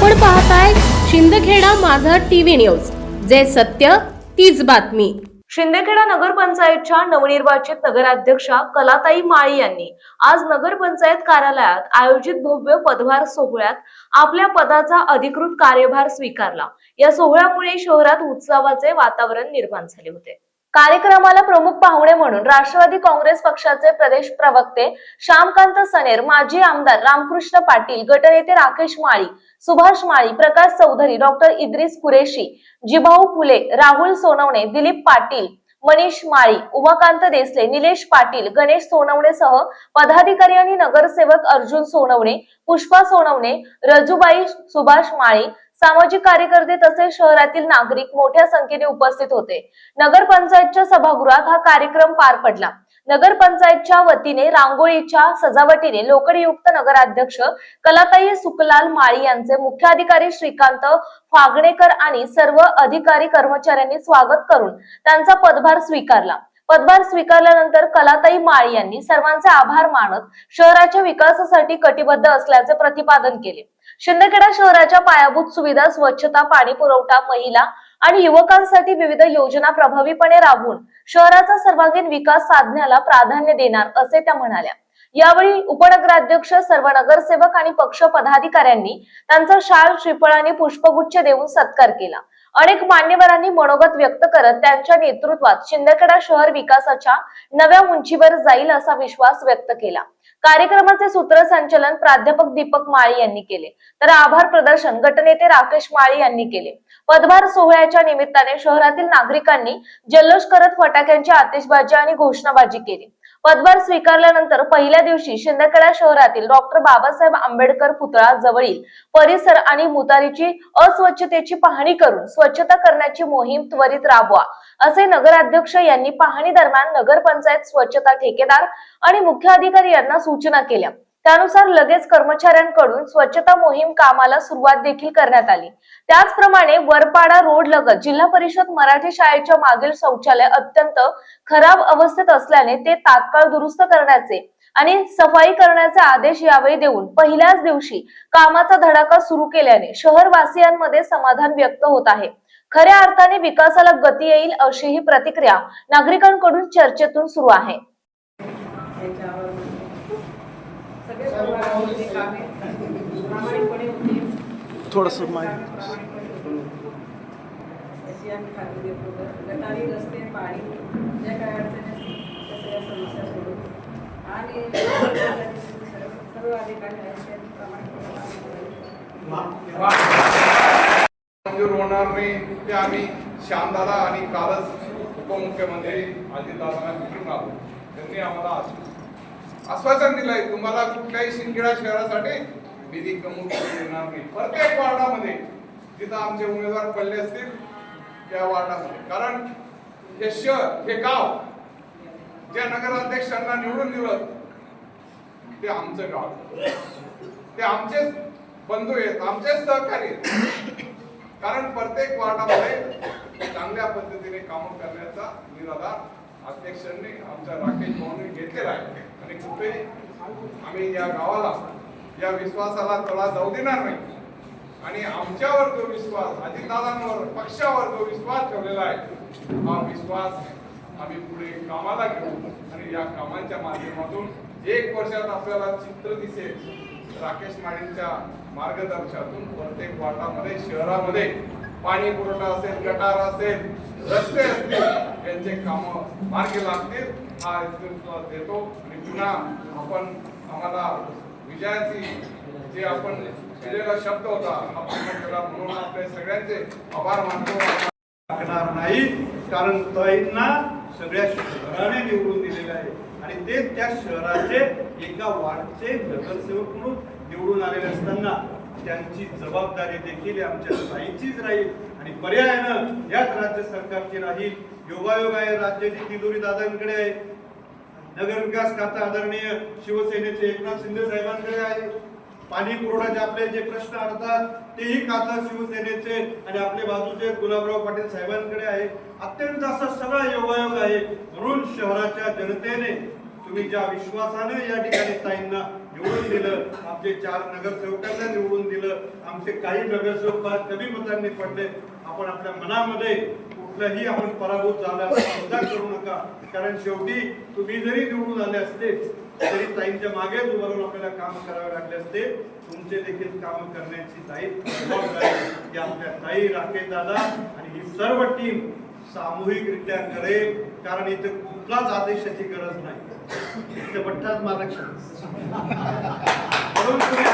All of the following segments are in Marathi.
आपण पाहताय शिंदखेडा माझा टीव्ही न्यूज, जे सत्य तीच बातमी। शिंदखेडा नगरपंचायतच्या नवनिर्वाचित नगराध्यक्षा कलाताई माळी यांनी आज नगरपंचायत कार्यालयात आयोजित भव्य पदभार सोहळ्यात आपल्या पदाचा अधिकृत कार्यभार स्वीकारला। या सोहळ्यामुळे शहरात उत्सवाचे वातावरण निर्माण झाले होते। कार्यक्रमाला प्रमुख पाहुणे म्हणून राष्ट्रवादी काँग्रेस पक्षाचे प्रदेश प्रवक्ते श्यामकांत सनेर, माजी आमदार रामकृष्ण पाटील, गटनेते राकेश माळी, सुभाष माळी, प्रकाश चौधरी, डॉक्टर इद्रिस कुरेशी, जिभाऊ फुले, राहुल सोनवणे, दिलीप पाटील, मनीष माळी, उमाकांत देसले, निलेश पाटील, गणेश सोनवणे सह पदाधिकारी आणि नगरसेवक अर्जुन सोनवणे, पुष्पा सोनवणे, रजुबाई, सुभाष माळी, सामाजिक कार्यकर्ते तसेच शहरातील नागरिक मोठ्या संख्येने उपस्थित होते। नगरपंचायतच्या सभागृहात हा कार्यक्रम पार पडला। नगरपंचायतच्या वतीने रांगोळीच्या सजावटीने लोकडयुक्त नगराध्यक्ष कलाताई सुखलाल माळी यांचे मुख्याधिकारी श्रीकांत फागणेकर आणि सर्व अधिकारी कर्मचाऱ्यांनी स्वागत करून त्यांचा पदभार स्वीकारला। पदभार स्वीकारल्यानंतर कलाताई माळी यांनी सर्वांचे आभार मानत शहराच्या विकासासाठी कटिबद्ध असल्याचे प्रतिपादन केले। शिंदखेडा शहराच्या पायाभूत सुविधा, स्वच्छता, पाणी पुरवठा, महिला आणि युवकांसाठी विविध योजना प्रभावीपणे राबवून शहराचा सर्वांगीण विकास साधण्याला प्राधान्य देणार असे त्या म्हणाल्या। यावेळी उपनगराध्यक्ष, सर्व नगरसेवक आणि पक्ष पदाधिकाऱ्यांनी त्यांचा शाल, श्रीफळ आणि पुष्पगुच्छ देऊन सत्कार केला। अनेक मान्यवरांनी मनोगत व्यक्त करत त्यांच्या नेतृत्वात शिंदखेडा शहर विकासाच्या नव्या उंचीवर जाईल असा विश्वास व्यक्त केला। कार्यक्रमाचे सूत्रसंचालन प्राध्यापक दीपक माळी यांनी केले, तर आभार प्रदर्शन गटनेते राकेश माळी यांनी केले। पदभार सोहळ्याच्या निमित्ताने शहरातील नागरिकांनी जल्लोष करत फटाक्यांची आतिषबाजी आणि घोषणाबाजी केली। पदभार स्वीकारल्यानंतर पहिल्या दिवशी शिंदखेडा शहरातील डॉक्टर बाबासाहेब आंबेडकर पुतळा जवळील परिसर आणि मुतारीची अस्वच्छतेची पाहणी करून स्वच्छता करण्याची मोहीम त्वरित राबवा असे नगराध्यक्ष यांनी पाहणी दरम्यान नगरपंचायत स्वच्छता ठेकेदार आणि मुख्य अधिकारी यांना सूचना केल्या। त्यानुसार लगेच कर्मचाऱ्यांकडून स्वच्छता मोहीम कामाला सुरुवात देखील करण्यात आली। त्याचप्रमाणे वरपाडा रोड लगत जिल्हा परिषद मराठी शाळेच्या मागील शौचालय अत्यंत खराब अवस्थेत असल्याने ते तात्काळ दुरुस्त करण्याचे आणि सफाई करण्याचे आदेश यावेळी देऊन पहिल्याच दिवशी कामाचा धडाका सुरू केल्याने शहरवासियांमध्ये समाधान व्यक्त होत आहे। खऱ्या अर्थाने विकासाला गती येईल अशी ही प्रतिक्रिया नागरिकांकडून चर्चेतून सुरू आहे। थोडस गटारी, रस्ते, पाणी ज्या काही अडचणी असतील त्या सगळ्या समस्या सोडून आणि सर्व अधिकारी मंजूर होणार नाही ते आम्ही श्यामदादा आणि कालच उपमुख्यमंत्री अजितदादांना भेटून आलो। त्यांनी आम्हाला आश्वासन दिलंय, तुम्हाला कुठल्याही शिंदखेडा शहरासाठी निधी कमी येणार नाही। प्रत्येक वार्डामध्ये जिथं आमचे उमेदवार पडले असतील त्या वार्डामध्ये, कारण हे शहर, हे गाव ज्या नगराध्यक्षांना निवडून दिलं ते आमचं गाव, ते आमचेच बंधू आहेत, आमचेच सहकारी आहेत। कारण प्रत्येक वार्डामध्ये चांगल्या पद्धतीने काम करण्याचा निर्धार अध्यक्षांनी आमच्या राकेश भाऊंनी घेतलेला आहे आणि कुठेही आम्ही या गावाला, या विश्वासाला तडा जाऊ देणार नाही आणि आमच्यावर जो विश्वास, अजितदादांवर, पक्षावर जो विश्वास ठेवलेला आहे, हा विश्वास आम्ही पुढे कामाला घेऊ आणि या कामांच्या माध्यमातून 1 वर्षात आपल्याला चित्र दिसेल। राकेश माळींच्या मार्गदर्शनातून प्रत्येक वार्डामध्ये, शहरामध्ये पाणी पुरवठा असेल, गटार असेल, रस्ते असतील, यांचे काम मार्गी लागतील हा विश्वास देतो आणि पुन्हा आपण आम्हाला विजयाची जे आपण दिलेला शब्द होता हा पूर्ण केला म्हणून आपले सगळ्यांचे आभार मानतो। लागणार नाही, कारण ताईंना सगळ्या शहराने निवडून दिलेले आहे आणि ते त्या शहराचे एका वार्डचे नगरसेवक म्हणून निवडून आलेले असताना त्यांची जबाबदारी देखील आमच्या ताईंचीच राहील आणि पर्यायानं याच राज्य सरकारची राहील। योगायोग आहे, राज्याची तिजोरी दादांकडे आहे, नगर विकास खाता आदरणीय शिवसेनेचे एकनाथ शिंदे साहेबांकडे आहे, पाणी पुरवठ्याचे आपले जे प्रश्न असतात तेही खातं शिवसेनेचे आणि आपले बाजूचे गुलाबराव पाटील साहेबांकडे आहे। अत्यंत असा सगळा योगायोग आहे, म्हणून शहराच्या जनतेने तुम्ही ज्या विश्वासानं या ठिकाणी ताईंना निवडून दिलं, आमचे 4 नगरसेवकांना निवडून दिलं, आमचे काही नगरसेवक फार कमी मतांनी पडले, आपण आपल्या मनामध्ये कुठलंही आपण पराभूत झाला सुद्धा करू नका. कारण शेवटी तुम्ही जरी निवडून आले असते तरी ताईंच्या मागे उभं राहून आपल्याला काम करावे लागले असते. तुमचे देखील काम करण्याची जबाबदारी आपल्या ताई, राकेश दादा आणि ही सर्व टीम सामूहिकरित्या करेल. कारण इथं कुठलाच आदेशाची गरज नाही, इथे बठ्ठाच महाराष्ट्र म्हणून तुम्ही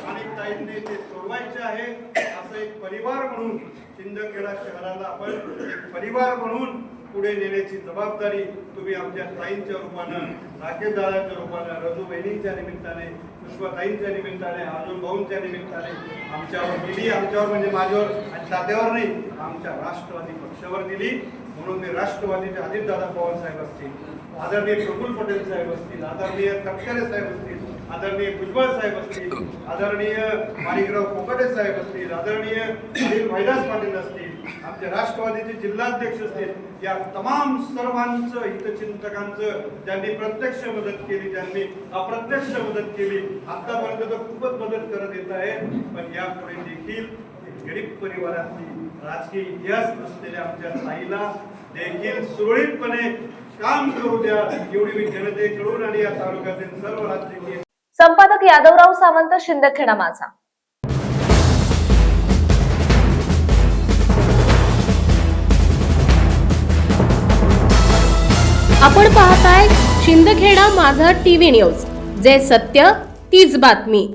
आणि ताईंनी ते सोडवायचे आहे. असं एक परिवार म्हणून शिंदखेडा शहराला आपण एक परिवार म्हणून पुढे नेण्याची जबाबदारी तुम्ही आमच्या ताईंच्या रूपानं, राकेश दादाच्या रूपानं, रजू बहिणींच्या निमित्ताने, पुष्पाताईंच्या निमित्ताने, अर्जुन भाऊंच्या निमित्ताने आमच्यावर दिली. आमच्यावर म्हणजे माझ्यावर आणि तात्यावर नाही, आमच्या राष्ट्रवादी पक्षावर दिली. म्हणून मी राष्ट्रवादीचे अजितदादा पवार साहेब असतील, आदरणीय प्रफुल्ल पटेल साहेब असतील, आदरणीय तटकरे साहेब असतील, आदरणीय भुजबळ साहेब असतील, आदरणीय माणिकराव कोकाटे साहेब असतील, आदरणीय अनिल भाईदास पाटील असतील, आमचे राष्ट्रवादीचे जिल्हाध्यक्ष असतील, या तमाम सर्वांचं हितचिंतकांचं ज्यांनी प्रत्यक्ष मदत केली, ज्यांनी अप्रत्यक्ष मदत केली, आतापर्यंत तर खूपच मदत करत येत आहे. पण यापुढे देखील गरीब परिवारातली राजकीय इतिहास नसलेल्या आमच्या ताईला देखील सुरळीतपणे काम करू द्या, एवढी मी जनतेकडून आणि या तालुक्यातील सर्व राजकीय संपादक यादवराव सावंत, शिंदखेडा माझा. आपण पाहताय शिंदखेडा माझा टीव्ही न्यूज, जे सत्य तीच बातमी.